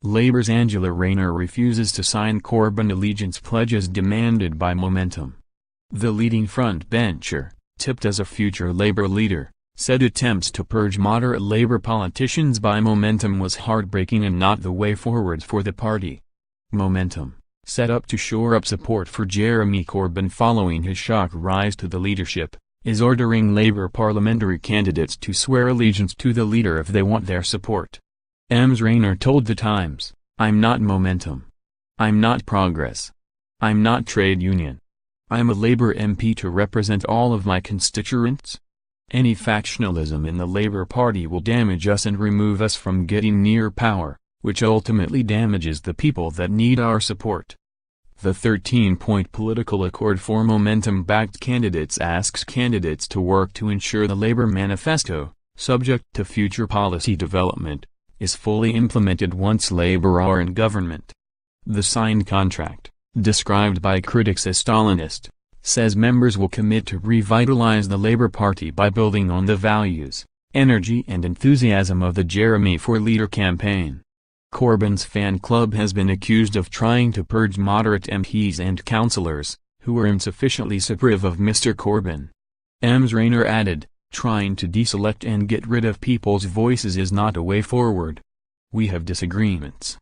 Labour's Angela Rayner refuses to sign Corbyn allegiance pledges demanded by Momentum. The leading frontbencher, tipped as a future Labour leader, said attempts to purge moderate Labour politicians by Momentum was heartbreaking and not the way forward for the party. Momentum, set up to shore up support for Jeremy Corbyn following his shock rise to the leadership, is ordering Labour parliamentary candidates to swear allegiance to the leader if they want their support. Ms. Rayner told The Times, "I'm not Momentum. I'm not Progress. I'm not trade union. I'm a Labour MP to represent all of my constituents. Any factionalism in the Labour Party will damage us and remove us from getting near power, which ultimately damages the people that need our support." The 13-point political accord for Momentum-backed candidates asks candidates to work to ensure the Labour manifesto, subject to future policy development, is fully implemented once Labour are in government. The signed contract, described by critics as Stalinist, says members will commit to revitalize the Labour Party by building on the values, energy and enthusiasm of the Jeremy for Leader campaign. Corbyn's fan club has been accused of trying to purge moderate MPs and councillors, who were insufficiently supportive of Mr. Corbyn. Ms. Rayner added, "Trying to deselect and get rid of people's voices is not a way forward. We have disagreements.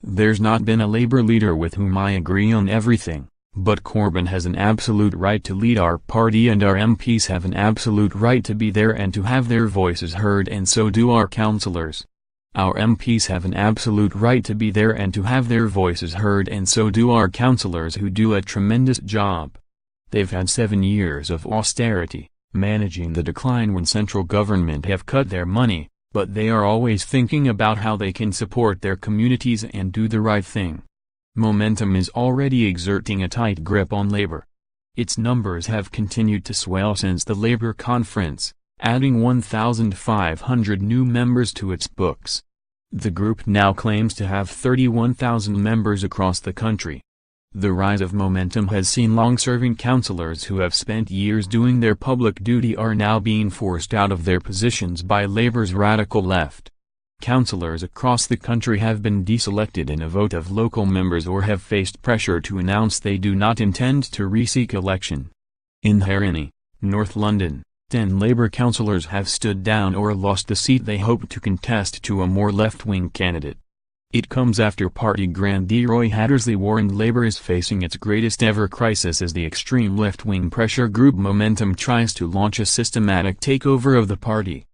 There's not been a Labour leader with whom I agree on everything, but Corbyn has an absolute right to lead our party and our MPs have an absolute right to be there and to have their voices heard, and so do our councillors. Our MPs have an absolute right to be there and to have their voices heard, and so do our councillors who do a tremendous job. They've had 7 years of austerity, managing the decline when central government have cut their money, but they are always thinking about how they can support their communities and do the right thing." Momentum is already exerting a tight grip on Labour. Its numbers have continued to swell since the Labour conference, adding 1,500 new members to its books. The group now claims to have 31,000 members across the country. The rise of Momentum has seen long-serving councillors who have spent years doing their public duty are now being forced out of their positions by Labour's radical left. Councillors across the country have been deselected in a vote of local members or have faced pressure to announce they do not intend to re-seek election. In Haringey, North London, 10 Labour councillors have stood down or lost the seat they hoped to contest to a more left-wing candidate. It comes after party grandee Roy Hattersley warned Labour is facing its greatest ever crisis as the extreme left-wing pressure group Momentum tries to launch a systematic takeover of the party.